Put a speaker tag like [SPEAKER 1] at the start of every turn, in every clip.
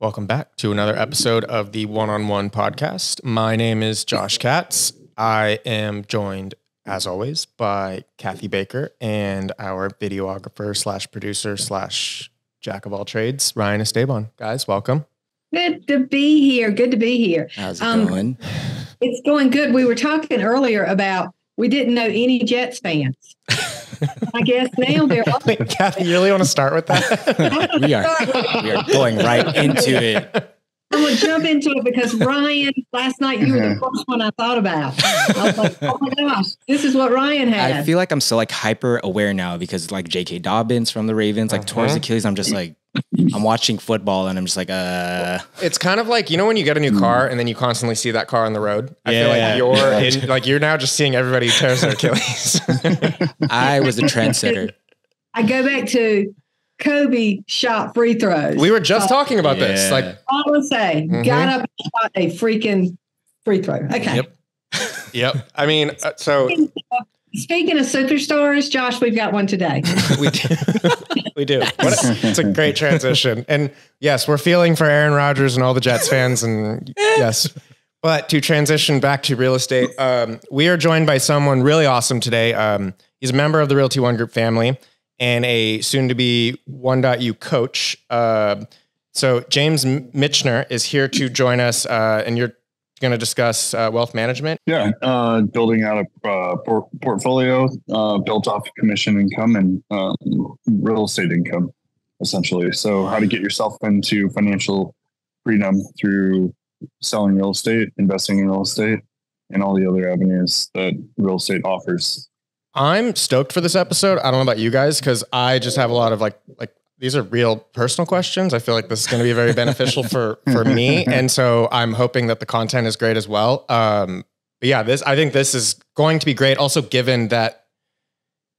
[SPEAKER 1] Welcome back to another episode of the One-on-One podcast. My name is Josh Katz. I am joined, as always, by Kathy Baker and our videographer slash producer slash jack of all trades, Ryan Esteban. Guys, welcome.
[SPEAKER 2] Good to be here.
[SPEAKER 3] How's it going?
[SPEAKER 2] It's going good. We were talking earlier about we didn't know any Jets fans. I guess now they're all.
[SPEAKER 1] Wait, Kathy, you really want to start with that?
[SPEAKER 3] we are going right into it.
[SPEAKER 2] I'm going to jump into it because Ryan, last night you were the first one I thought about. I was like, oh my gosh, this is what Ryan had.
[SPEAKER 3] I feel like I'm so like hyper aware now because like J.K. Dobbins from the Ravens, like tore his Achilles. I'm just like, I'm watching football and I'm just like,
[SPEAKER 1] It's kind of like, you know, when you get a new car and then you constantly see that car on the road. I feel like you're now just seeing everybody tears their Achilles.
[SPEAKER 3] I was a trendsetter.
[SPEAKER 2] I go back to Kobe shot free throws.
[SPEAKER 1] We were just talking about this. Like,
[SPEAKER 2] I would say, got up and shot a freaking free throw. Okay.
[SPEAKER 1] Yep. I mean, so
[SPEAKER 2] speaking of superstars, Josh, we've got one today.
[SPEAKER 1] We do. We do. It's a great transition. And yes, we're feeling for Aaron Rodgers and all the Jets fans. And yes, but to transition back to real estate, we are joined by someone really awesome today. He's a member of the Realty ONE Group family and a soon-to-be ONE.U coach. So James Michener is here to join us, and you're going to discuss wealth management.
[SPEAKER 4] Yeah, building out a portfolio built off commission income and real estate income, essentially. So how to get yourself into financial freedom through selling real estate, investing in real estate, and all the other avenues that real estate offers.
[SPEAKER 1] I'm stoked for this episode. I don't know about you guys, because I just have a lot of like these are real personal questions. I feel like this is going to be very beneficial for me. And so I'm hoping that the content is great as well. But yeah, I think this is going to be great. Also, given that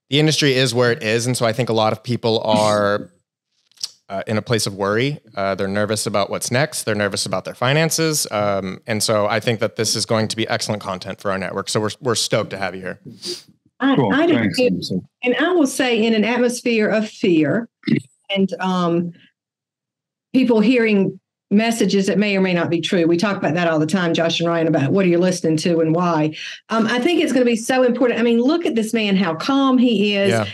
[SPEAKER 1] the industry is where it is. And so I think a lot of people are in a place of worry. They're nervous about what's next. They're nervous about their finances. And so I think that this is going to be excellent content for our network. So we're stoked to have you here.
[SPEAKER 4] Cool.
[SPEAKER 2] I do too. And I will say, in an atmosphere of fear and people hearing messages that may or may not be true. We talk about that all the time, Josh and Ryan, about what are you listening to and why. I think it's going to be so important. I mean, look at this man, how calm he is. Yeah.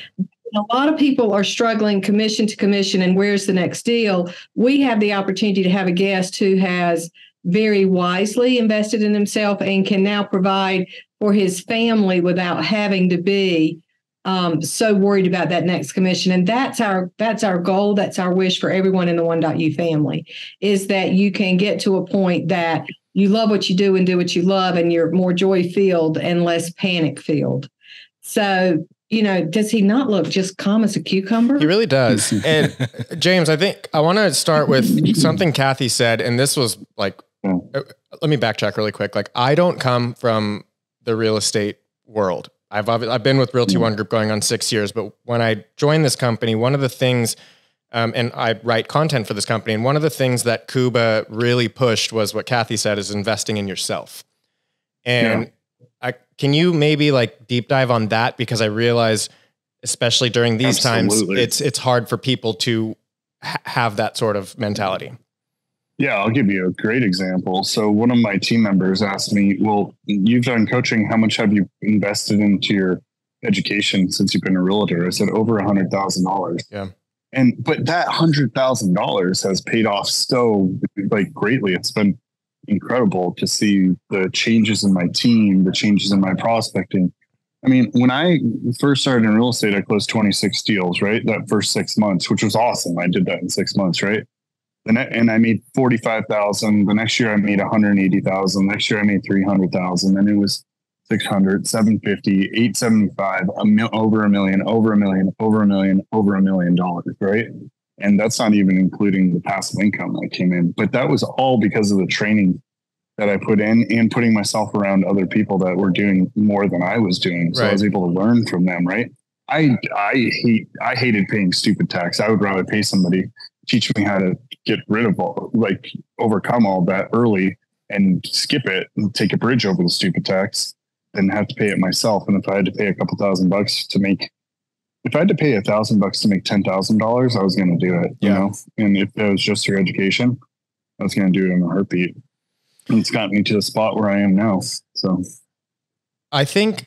[SPEAKER 2] A lot of people are struggling commission to commission and where's the next deal. We have the opportunity to have a guest who has very wisely invested in himself and can now provide for his family without having to be so worried about that next commission. And that's our goal. That's our wish for everyone in the ONE.U family, is that you can get to a point that you love what you do and do what you love, and you're more joy-filled and less panic-filled. So, you know, does he not look just calm as a cucumber?
[SPEAKER 1] He really does. And James, I think I want to start with something Kathy said, and this was like, let me backtrack really quick. Like, I don't come from the real estate world. I've been with Realty ONE Group going on 6 years, but when I joined this company, one of the things, and I write content for this company, and one of the things that Kuba really pushed was what Kathy said, is investing in yourself. And can you maybe like deep dive on that? Because I realize, especially during these times, it's hard for people to have that sort of mentality.
[SPEAKER 4] Yeah, I'll give you a great example. So one of my team members asked me, well, you've done coaching. How much have you invested into your education since you've been a realtor? I said, over $100,000.
[SPEAKER 1] Yeah.
[SPEAKER 4] But that $100,000 has paid off so like greatly. It's been incredible to see the changes in my team, the changes in my prospecting. I mean, when I first started in real estate, I closed 26 deals, right? That first 6 months, which was awesome. I did that in 6 months, right? And I made 45,000. The next year I made 180,000. Next year I made 300,000. Then it was 600, 750, 875, over $1 million, over $1 million, over $1 million, over $1 million, right? And that's not even including the passive income that came in. But that was all because of the training that I put in and putting myself around other people that were doing more than I was doing. So I was able to learn from them, right? I hated paying stupid tax. I would rather pay somebody teach me how to get rid of overcome all that early and skip it and take a bridge over the stupid tax than have to pay it myself. And if I had to pay a couple $1,000 to make, if I had to pay $1,000 to make $10,000, I was going to do it, you know? And if it was just your education, I was going to do it in a heartbeat. And it's gotten me to the spot where I am now. So
[SPEAKER 1] I think,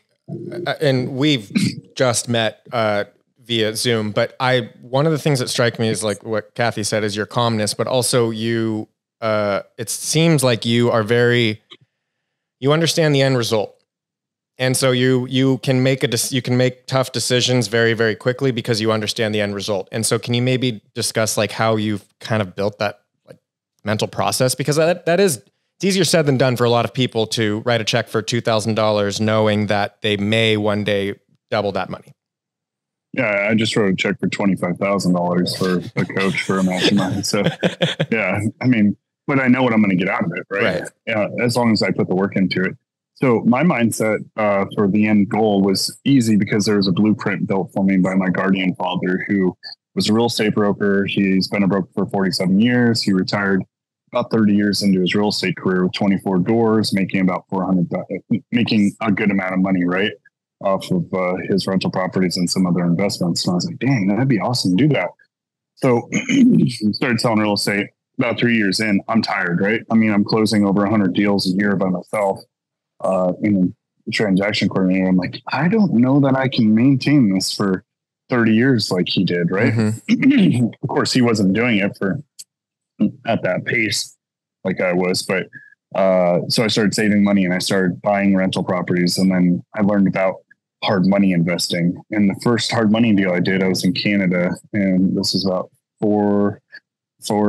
[SPEAKER 1] and we've just met via Zoom, but one of the things that strike me is like what Kathy said is your calmness, but also you, it seems like you understand the end result. And so you can make tough decisions very, very quickly because you understand the end result. And so can you maybe discuss like how you've kind of built that like mental process? Because that is, it's easier said than done for a lot of people to write a check for $2,000 knowing that they may one day double that money.
[SPEAKER 4] Yeah, I just wrote a check for $25,000 for a coach for a mastermind. So yeah, I mean, but I know what I'm going to get out of it, right? Yeah, as long as I put the work into it. So my mindset for the end goal was easy because there was a blueprint built for me by my guardian father, who was a real estate broker. He's been a broker for 47 years. He retired about 30 years into his real estate career with 24 doors, making about making a good amount of money, right, off of his rental properties and some other investments. And I was like, dang, that'd be awesome to do that. So started selling real estate. About 3 years in, I'm tired, right? I mean, I'm closing over 100 deals a year by myself in a transaction coordinator. I'm like, I don't know that I can maintain this for 30 years like he did, right? Mm-hmm. Of course, he wasn't doing it at that pace like I was, but so I started saving money and I started buying rental properties, and then I learned about hard money investing. And the first hard money deal I did, I was in Canada, and this was about 4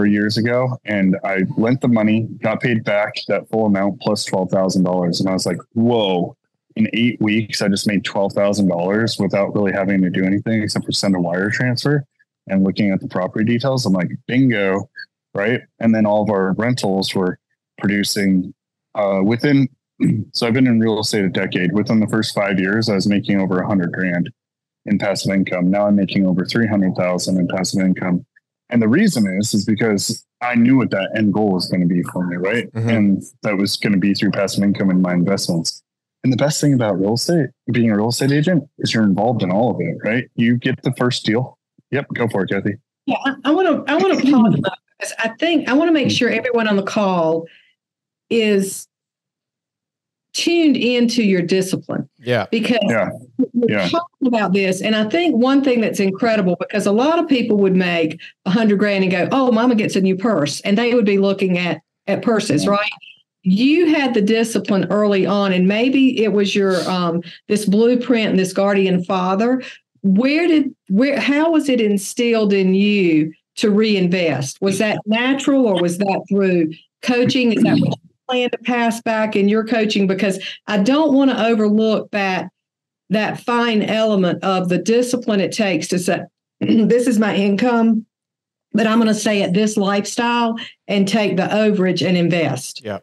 [SPEAKER 4] years ago, and I lent the money, got paid back that full amount plus $12,000. And I was like, whoa, in 8 weeks, I just made $12,000 without really having to do anything except for send a wire transfer and looking at the property details. I'm like, bingo. Right. And then all of our rentals were producing so I've been in real estate a decade. Within the first 5 years, I was making over $100,000 in passive income. Now I'm making over $300,000 in passive income. And the reason is because I knew what that end goal was going to be for me, right? Mm-hmm. And that was going to be through passive income and my investments. And the best thing about real estate, being a real estate agent, is you're involved in all of it, right? You get the first deal. Yep, go for it, Kathy.
[SPEAKER 2] Yeah, I want to pause because I want to make sure everyone on the call is tuned into your discipline.
[SPEAKER 1] Yeah.
[SPEAKER 2] Because we're talking about this. And I think one thing that's incredible, because a lot of people would make $100,000 and go, oh, mama gets a new purse. And they would be looking at purses, right? You had the discipline early on, and maybe it was your this blueprint and this guardian father. How was it instilled in you to reinvest? Was that natural, or was that through coaching? Is that what you plan to pass back in your coaching? Because I don't want to overlook that fine element of the discipline it takes to say, this is my income, but I'm going to stay at this lifestyle and take the overage and invest.
[SPEAKER 1] Yeah.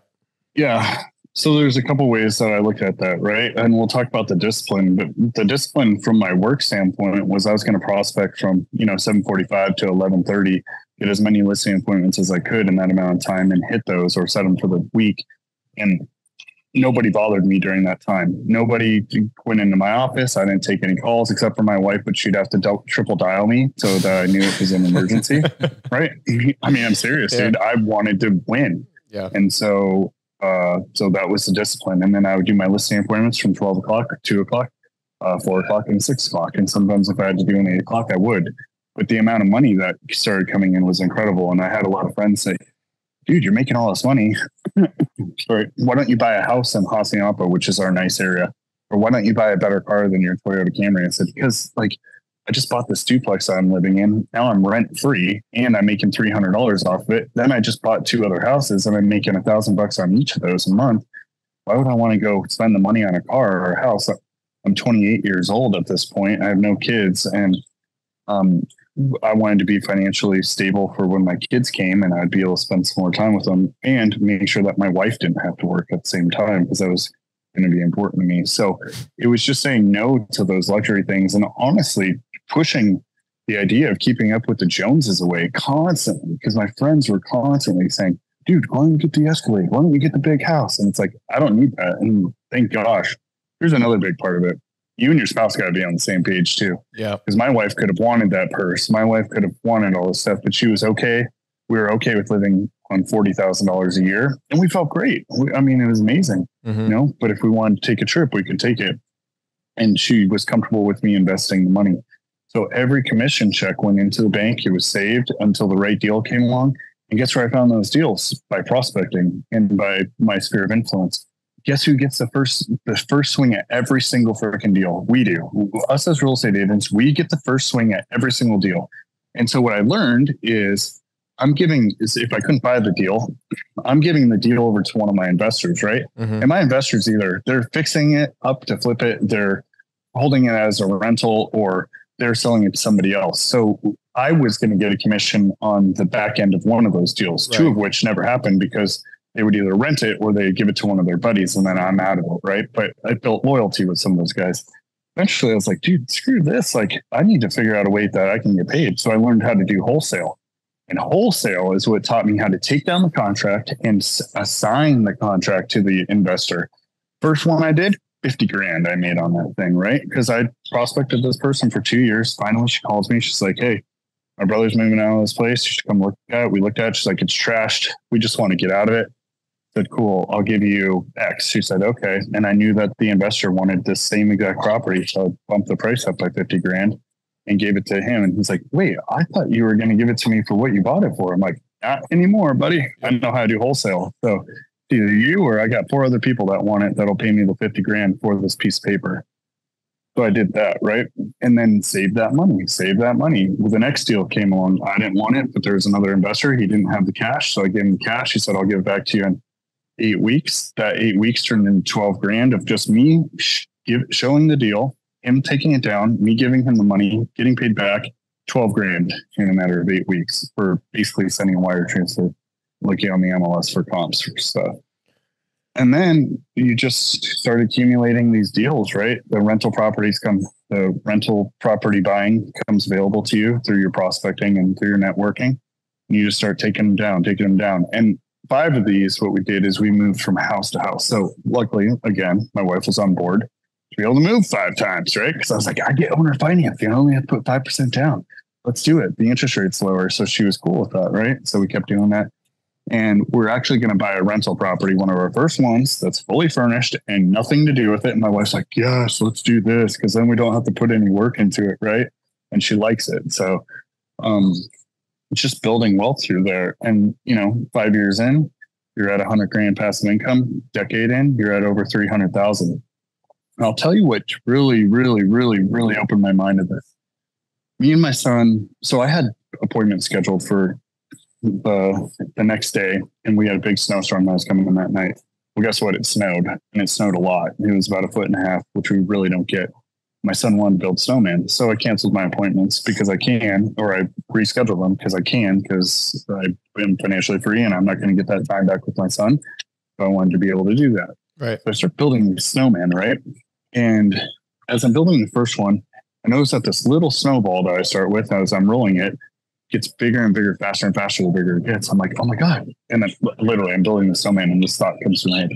[SPEAKER 4] Yeah. So there's a couple ways that I look at that, right? And we'll talk about the discipline, but the discipline from my work standpoint was I was going to prospect from, 7:45 to 11:30, get as many listing appointments as I could in that amount of time and hit those or set them for the week. And nobody bothered me during that time. Nobody went into my office. I didn't take any calls except for my wife, but she'd have to triple dial me so that I knew it was an emergency, right? I mean, I'm serious, dude. I wanted to win.
[SPEAKER 1] Yeah.
[SPEAKER 4] And so that was the discipline. And then I would do my listing appointments from 12 o'clock, 2 o'clock, 4 o'clock, and 6 o'clock. And sometimes if I had to do an 8 o'clock, I would. But the amount of money that started coming in was incredible. And I had a lot of friends say, dude, you're making all this money. Why don't you buy a house in Hacienda, which is our nice area? Or why don't you buy a better car than your Toyota Camry? I said, because I just bought this duplex I'm living in. Now I'm rent free and I'm making $300 off of it. Then I just bought 2 other houses and I'm making $1,000 on each of those a month. Why would I want to go spend the money on a car or a house? I'm 28 years old at this point. I have no kids, and I wanted to be financially stable for when my kids came and I'd be able to spend some more time with them and make sure that my wife didn't have to work at the same time, because that was going to be important to me. So it was just saying no to those luxury things, and honestly pushing the idea of keeping up with the Joneses away constantly, because my friends were constantly saying, dude, why don't you get the Escalade? Why don't you get the big house? And it's like, I don't need that. And thank gosh, here's another big part of it. You and your spouse got to be on the same page too.
[SPEAKER 1] Yeah.
[SPEAKER 4] Because my wife could have wanted that purse. My wife could have wanted all this stuff, but she was okay. We were okay with living on $40,000 a year. And we felt great. I mean, it was amazing, you know, but if we wanted to take a trip, we could take it. And she was comfortable with me investing the money. So every commission check went into the bank. It was saved until the right deal came along. And guess where I found those deals? By prospecting and by my sphere of influence. Guess who gets the first swing at every single freaking deal? We do. Us as real estate agents, we get the first swing at every single deal. And so what I learned is if I couldn't buy the deal, I'm giving the deal over to one of my investors, right? And my investors, either they're fixing it up to flip it, they're holding it as a rental, or they're selling it to somebody else. So I was going to get a commission on the back end of one of those deals, two of which never happened because they would either rent it or they'd give it to one of their buddies, and then I'm out of it, right? But I built loyalty with some of those guys. Eventually I was like, dude, screw this. Like, I need to figure out a way that I can get paid. So I learned how to do wholesale. And wholesale is what taught me how to take down the contract and assign the contract to the investor. First one I did, 50 grand I made on that thing, right? Because I prospected this person for 2 years. Finally, she calls me. She's like, hey, my brother's moving out of this place. You should come look at it. We looked at it. She's like, it's trashed. We just want to get out of it. I said, cool, I'll give you X. She said, okay. And I knew that the investor wanted this same exact property. So I bumped the price up by 50 grand and gave it to him. And he's like, wait, I thought you were going to give it to me for what you bought it for. I'm like, not anymore, buddy. I know how to do wholesale. So either you or I got 4 other people that want it that'll pay me the 50 grand for this piece of paper. So I did that, right? And then save that money. Well, the next deal came along. I didn't want it, but there was another investor. He didn't have the cash. So I gave him the cash. He said, I'll give it back to you in 8 weeks. That 8 weeks turned into 12 grand of just me showing the deal, him taking it down, me giving him the money, getting paid back 12 grand in a matter of 8 weeks for basically sending a wire transfer, looking on the MLS for comps for stuff. And then you just start accumulating these deals, right? The rental property buying comes available to you through your prospecting and through your networking. And you just start taking them down. And 5 of these, what we did is we moved from house to house. So luckily, again, my wife was on board to be able to move 5 times, right? Because I was like, I get owner financing. I only have to put 5% down. Let's do it. The interest rate's lower. So she was cool with that, right? So we kept doing that. And we're actually going to buy a rental property, one of our first ones that's fully furnished and nothing to do with it. And my wife's like, yes, let's do this, because then we don't have to put any work into it, right? And she likes it. So it's just building wealth through there. And, 5 years in, you're at 100 grand passive income. Decade in, you're at over 300,000. And I'll tell you what really, really, really, really opened my mind to this. Me and my son, so I had appointments scheduled for the next day, and we had a big snowstorm that was coming in that night. Well, guess what? It snowed, and it snowed a lot. It was about 1.5 feet, which we really don't get. My son wanted to build snowman, so I canceled my appointments because I can, or I rescheduled them because I can, because I'm financially free and I'm not going to get that time back with my son. So I wanted to be able to do that.
[SPEAKER 1] Right.
[SPEAKER 4] So I start building the snowman, right? And as I'm building the first one, I noticed that this little snowball that I start with, as I'm rolling it, gets bigger and bigger, faster and faster the bigger it gets. I'm like, oh my God. And then literally I'm building the snowman and this thought comes to my head.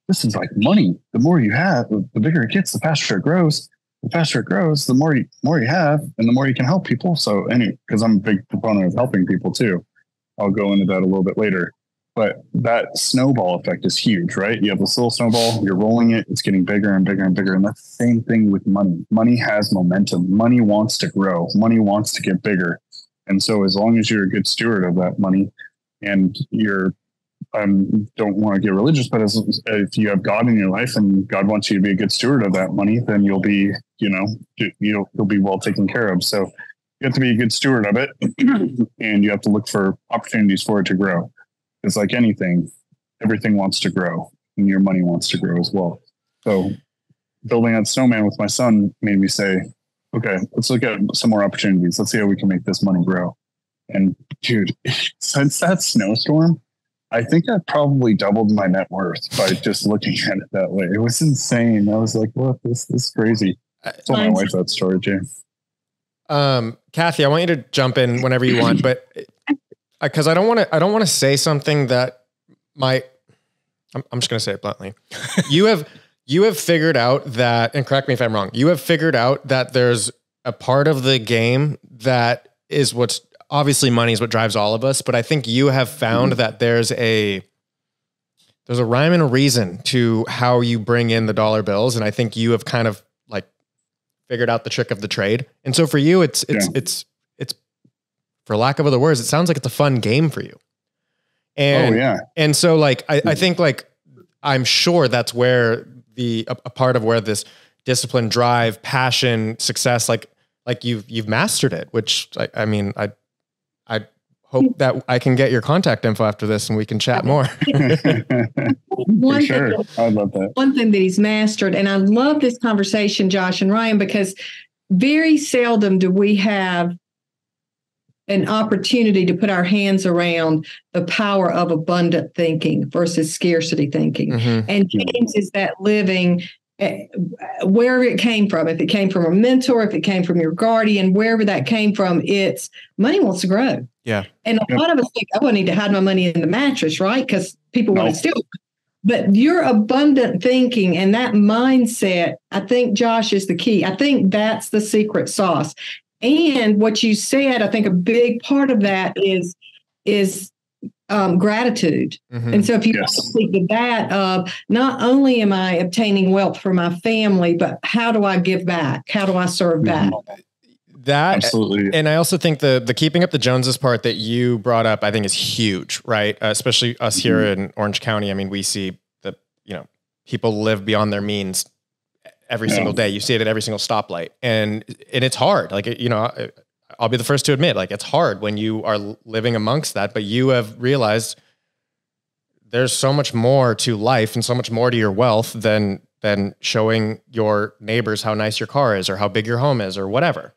[SPEAKER 4] This is like money. The more you have, the bigger it gets, the faster it grows. The faster it grows, the more you have, and the more you can help people. So because I'm a big proponent of helping people too. I'll go into that a little bit later. But that snowball effect is huge, right? You have this little snowball, you're rolling it, it's getting bigger and bigger and bigger. And that's the same thing with money. Money has momentum. Money wants to grow. Money wants to get bigger. And so as long as you're a good steward of that money, and you're, don't want to get religious, but if you have God in your life and God wants you to be a good steward of that money, then you'll be, you'll be well taken care of. So you have to be a good steward of it, and you have to look for opportunities for it to grow. It's like anything, everything wants to grow, and your money wants to grow as well. So building that snowman with my son made me say, okay, let's look at some more opportunities. Let's see how we can make this money grow. And dude, since that snowstorm, I think I probably doubled my net worth by just looking at it that way. It was insane. I was like, what? This is crazy. I told my wife that story, James.
[SPEAKER 1] Kathy, I want you to jump in whenever you want, but because I don't want to say something that might, I'm just going to say it bluntly. You have figured out that, and correct me if I'm wrong, you have figured out that there's a part of the game that is what's obviously money is what drives all of us, but I think you have found that there's a rhyme and a reason to how you bring in the dollar bills. And I think you have kind of like figured out the trick of the trade. And so for you, it's for lack of other words, it sounds like it's a fun game for you. And, and so like, I think like, I'm sure that's where a part of where this discipline, drive, passion, success, like you've mastered it, which I mean, I hope that I can get your contact info after this and we can chat more.
[SPEAKER 2] For sure. I love that. One thing that he's mastered, and I love this conversation, Josh and Ryan, because very seldom do we have an opportunity to put our hands around the power of abundant thinking versus scarcity thinking. Mm-hmm. And James is that living wherever it came from. If it came from a mentor, if it came from your guardian, wherever that came from, it's money wants to grow.
[SPEAKER 1] Yeah.
[SPEAKER 2] And a lot of us think, I need to hide my money in the mattress, right? Because people want to steal. But your abundant thinking and that mindset, I think, Josh, is the key. I think that's the secret sauce. And what you said, I think a big part of that is gratitude. Mm-hmm. And so if you speak to that of not only am I obtaining wealth for my family, but how do I give back? How do I serve back?
[SPEAKER 1] That absolutely. And I also think the keeping up the Joneses part that you brought up, I think is huge, right? Especially us here in Orange County. I mean, we see that, people live beyond their means every single day. You see it at every single stoplight, and it's hard. Like, I'll be the first to admit, like, it's hard when you are living amongst that, but you have realized there's so much more to life and so much more to your wealth than showing your neighbors how nice your car is or how big your home is or whatever.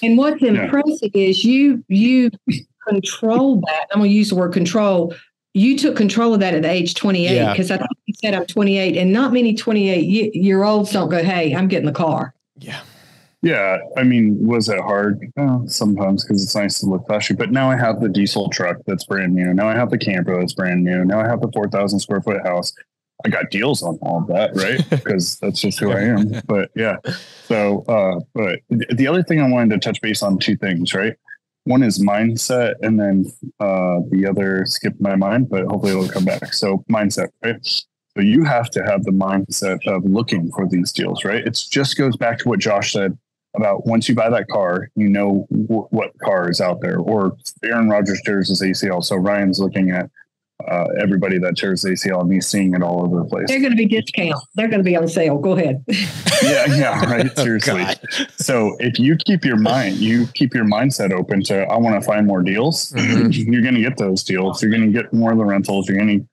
[SPEAKER 2] And what's impressive is you control that. I'm going to use the word control. You took control of that at age 28, because I think you said I'm 28, and not many 28-year-olds don't go, hey, I'm getting the car.
[SPEAKER 1] Yeah.
[SPEAKER 4] Yeah. I mean, was it hard? Sometimes, because it's nice to look flashy. But now I have the diesel truck that's brand new. Now I have the camper that's brand new. Now I have the 4,000 square foot house. I got deals on all of that, right? Because that's just who I am. But yeah. So, but the other thing I wanted to touch base on, two things, right? One is mindset, and then the other skipped my mind, but hopefully it'll come back. So mindset, right? So you have to have the mindset of looking for these deals, right? It just goes back to what Josh said about once you buy that car, what car is out there. Or Aaron Rodgers tears his ACL, so Ryan's looking at everybody that tears ACL, and he's seeing it all over the place.
[SPEAKER 2] They're going to be discount. They're going to be on sale. Go ahead.
[SPEAKER 4] Yeah, right. Seriously. So if you keep your mindset open to, I want to find more deals, you're going to get those deals. You're going to get more of the rentals. You're going to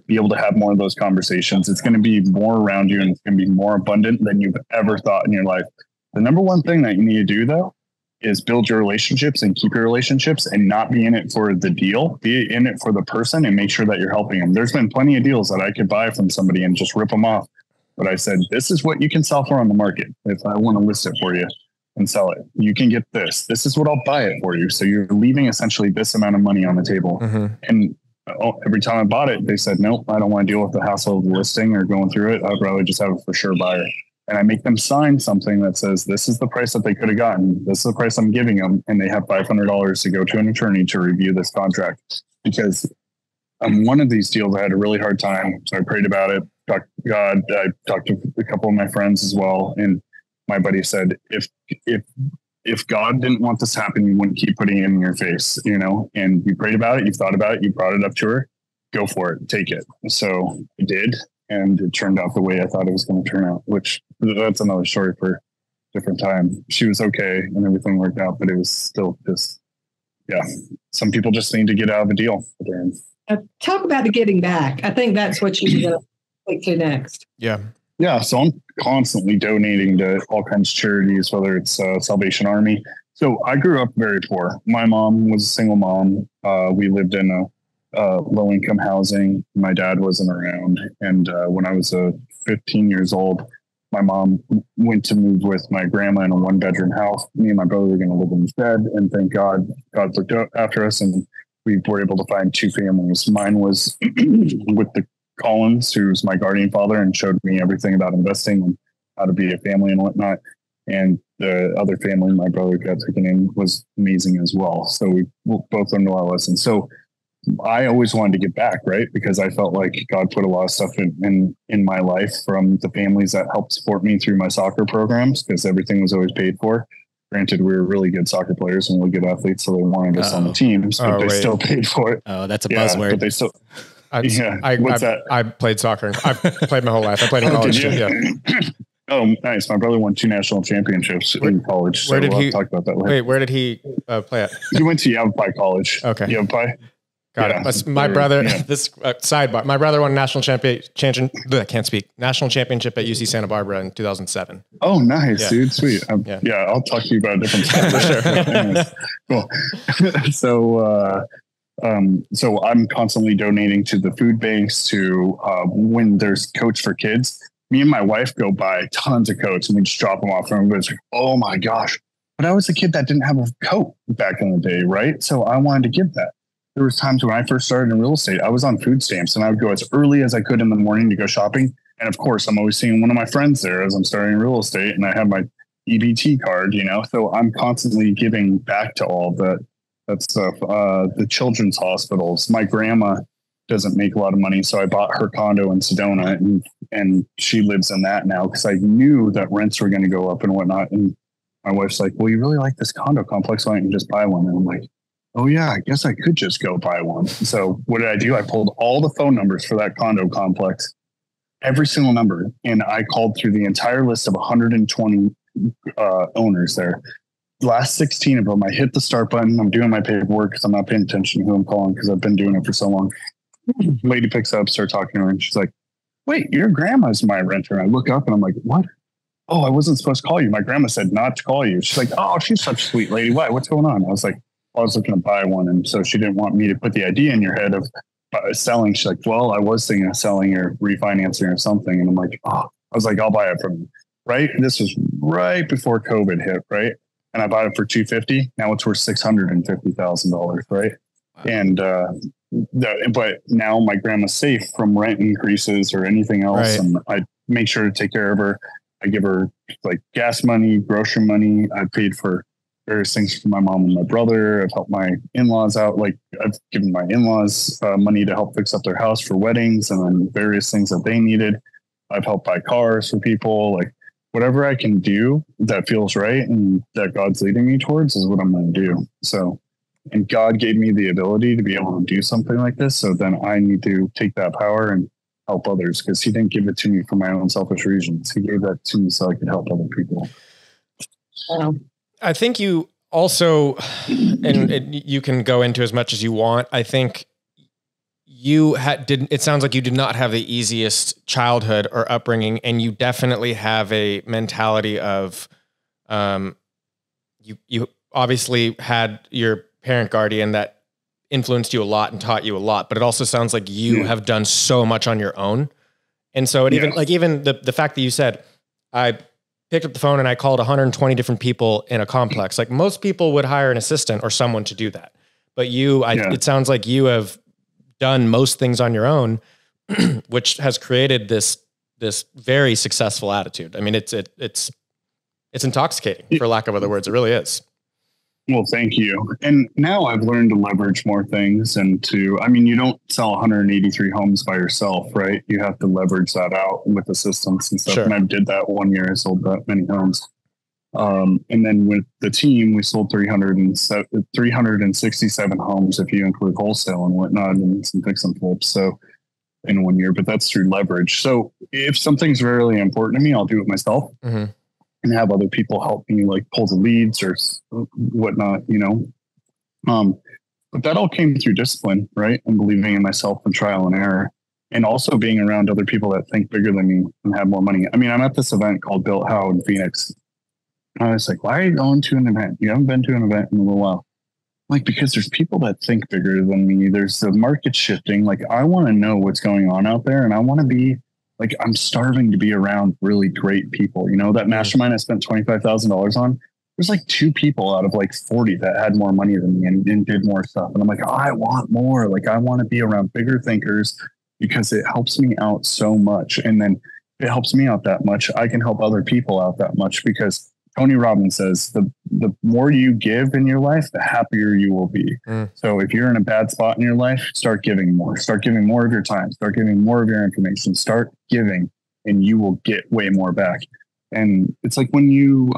[SPEAKER 4] be able to have more of those conversations. It's going to be more around you, and it's going to be more abundant than you've ever thought in your life. The number one thing that you need to do, though, is build your relationships and keep your relationships, and not be in it for the deal, be in it for the person, and make sure that you're helping them. There's been plenty of deals that I could buy from somebody and just rip them off. But I said, this is what you can sell for on the market. If I want to list it for you and sell it, you can get this. This is what I'll buy it for you. So you're leaving essentially this amount of money on the table. Mm-hmm. And every time I bought it, they said, nope, I don't want to deal with the hassle of listing or going through it. I'd rather just have a for sure buyer. And I make them sign something that says, this is the price that they could have gotten. This is the price I'm giving them. And they have $500 to go to an attorney to review this contract. Because one of these deals, I had a really hard time. So I prayed about it, talked to God. I talked to a couple of my friends as well. And my buddy said, if God didn't want this to happen, you wouldn't keep putting it in your face, and you prayed about it, you thought about it, you brought it up to her, go for it, take it. So I did. And it turned out the way I thought it was going to turn out, which that's another story for a different time. She was okay and everything worked out, but it was still just, some people just need to get out of a deal.
[SPEAKER 2] Talk about the giving back. I think that's what you're going to take to next.
[SPEAKER 1] Yeah.
[SPEAKER 4] Yeah. So I'm constantly donating to all kinds of charities, whether it's Salvation Army. So I grew up very poor. My mom was a single mom. We lived in a low-income housing. My dad wasn't around. And when I was 15 years old, my mom went to move with my grandma in a one-bedroom house. Me and my brother were going to live instead. And thank God, God looked after us, and we were able to find two families. Mine was with the Collins, who's my guardian father and showed me everything about investing and how to be a family and whatnot. And the other family my brother got taken in was amazing as well. So we both learned a lot of lessons. So I always wanted to give back, right? Because I felt like God put a lot of stuff in my life from the families that helped support me through my soccer programs, because everything was always paid for. Granted, we were really good soccer players and really good athletes, so they wanted us on the teams, but they still paid for it.
[SPEAKER 3] Oh, that's a buzzword.
[SPEAKER 4] But they still.
[SPEAKER 1] I played soccer. I played my whole life. I played in college too. Yeah.
[SPEAKER 4] Oh, nice. My brother won 2 national championships in college. So we'll talk about that later.
[SPEAKER 1] Wait, where did he play at?
[SPEAKER 4] He went to Yavapai College.
[SPEAKER 1] Okay.
[SPEAKER 4] Yavapai.
[SPEAKER 1] Got it. My brother, this sidebar, my brother won national championship at UC Santa Barbara in 2007.
[SPEAKER 4] Oh, nice, dude. Sweet. I'll talk to you about a different stuff. For sure. Cool. So I'm constantly donating to the food banks, to when there's Coach for Kids. Me and my wife go buy tons of coats and we just drop them off, and everybody's like, oh my gosh. But I was a kid that didn't have a coat back in the day, right? So I wanted to give that. There was times when I first started in real estate, I was on food stamps and I would go as early as I could in the morning to go shopping. And of course, I'm always seeing one of my friends there as I'm starting in real estate, and I have my EBT card, so I'm constantly giving back to all that stuff. The children's hospitals, my grandma doesn't make a lot of money, so I bought her condo in Sedona, and she lives in that now because I knew that rents were going to go up and whatnot. And my wife's like, well, you really like this condo complex, why don't you just buy one? And I'm like, oh yeah, I guess I could just go buy one. So what did I do? I pulled all the phone numbers for that condo complex, every single number. And I called through the entire list of 120 owners there. The last 16 of them, I hit the start button. I'm doing my paperwork because I'm not paying attention to who I'm calling because I've been doing it for so long. Lady picks up, start talking to her, and she's like, wait, your grandma's my renter. And I look up and I'm like, what? Oh, I wasn't supposed to call you. My grandma said not to call you. She's like, oh, she's such a sweet lady. Why? What's going on? I was like, I was looking to buy one. And so she didn't want me to put the idea in your head of selling. She's like, well, I was thinking of selling or refinancing or something. And I'm like, I was like, I'll buy it from you. Right. And this was right before COVID hit. Right. And I bought it for $250. Now it's worth $650,000. Right. Wow. And, but now my grandma's safe from rent increases or anything else. Right. And I make sure to take care of her. I give her like gas money, grocery money. I paid for various things for my mom and my brother. I've helped my in-laws out. Like I've given my in-laws money to help fix up their house for weddings and then various things that they needed. I've helped buy cars for people. Like whatever I can do that feels right and that God's leading me towards is what I'm going to do. So, and God gave me the ability to be able to do something like this. So then I need to take that power and help others, because he didn't give it to me for my own selfish reasons. He gave that to me so I could help other people.
[SPEAKER 1] I think you also, and you can go into as much as you want. I think you it sounds like you did not have the easiest childhood or upbringing, and you definitely have a mentality of, you obviously had your parent guardian that influenced you a lot and taught you a lot, but it also sounds like you have done so much on your own. And so it even the fact that you said, I picked up the phone and I called 120 different people in a complex. Like most people would hire an assistant or someone to do that. But it sounds like you have done most things on your own, which has created this very successful attitude. I mean, it's intoxicating, for lack of other words. It really is.
[SPEAKER 4] Well, thank you. And now I've learned to leverage more things and you don't sell 183 homes by yourself, right? You have to leverage that out with assistants and stuff. Sure. And I did that 1 year. I sold that many homes. And then with the team, we sold 367 homes if you include wholesale and whatnot and some fix and flips. So in 1 year, but that's through leverage. So if something's really important to me, I'll do it myself. Mm-hmm. And have other people help me like pull the leads or whatnot, but that all came through discipline, right? And believing in myself and trial and error, and also being around other people that think bigger than me and have more money. I mean, I'm at this event called Built How in Phoenix. And I was like, why are you going to an event? You haven't been to an event in a little while. Like, because there's people that think bigger than me. There's the market shifting. Like, I want to know what's going on out there, and I want to be like, I'm starving to be around really great people. That mastermind I spent $25,000 on, there's like 2 people out of like 40 that had more money than me and did more stuff. And I'm like, I want more. Like, I want to be around bigger thinkers because it helps me out so much. And then if it helps me out that much, I can help other people out that much, because Tony Robbins says the more you give in your life, the happier you will be. So if you're in a bad spot in your life, start giving more. Start giving more of your time. Start giving more of your information. Start giving, and you will get way more back. And it's like when you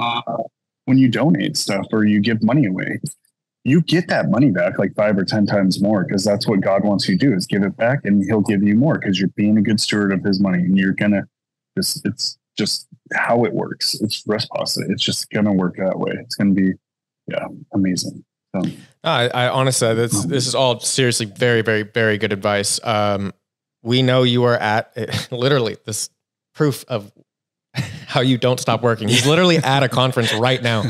[SPEAKER 4] donate stuff or you give money away, you get that money back like 5 or 10 times more, because that's what God wants you to do, is give it back, and he'll give you more because you're being a good steward of his money, and you're gonna it's just how it works. It's reciprocity. It's just gonna work that way. It's gonna be amazing. So
[SPEAKER 1] I honestly, this is all seriously very, very, very good advice. We know you are at literally this proof of how you don't stop working. He's literally at a conference right now.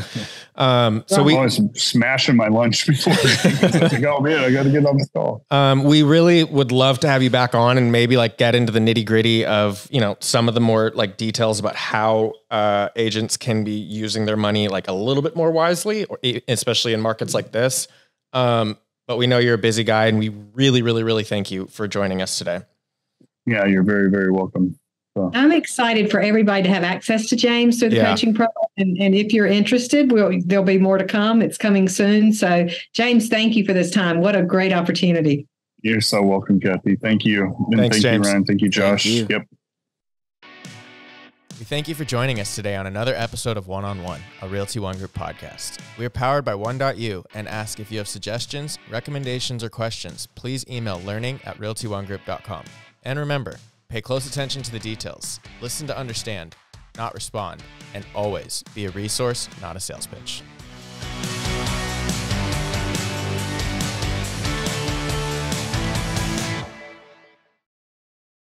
[SPEAKER 1] So I
[SPEAKER 4] was smashing my lunch before. Like, oh man, I got to get on this call.
[SPEAKER 1] We really would love to have you back on and maybe like get into the nitty gritty of, some of the more like details about how agents can be using their money like a little bit more wisely, or especially in markets like this. But we know you're a busy guy, and we really, really, really thank you for joining us today.
[SPEAKER 4] Yeah, you're very, very welcome. So.
[SPEAKER 2] I'm excited for everybody to have access to James through the coaching program. And if you're interested, there'll be more to come. It's coming soon. So James, thank you for this time. What a great opportunity.
[SPEAKER 4] You're so welcome, Kathy. Thank you. And
[SPEAKER 1] Thanks,
[SPEAKER 4] thank
[SPEAKER 1] James.
[SPEAKER 4] you, Ryan. Thank you, Josh.
[SPEAKER 3] Thank you.
[SPEAKER 4] Yep.
[SPEAKER 1] We thank you for joining us today on another episode of One-on-One, a Realty ONE Group podcast. We are powered by ONE.U and ask if you have suggestions, recommendations, or questions, please email learning@realtyonegroup.com. And remember, pay close attention to the details. Listen to understand, not respond, and always be a resource, not a sales pitch.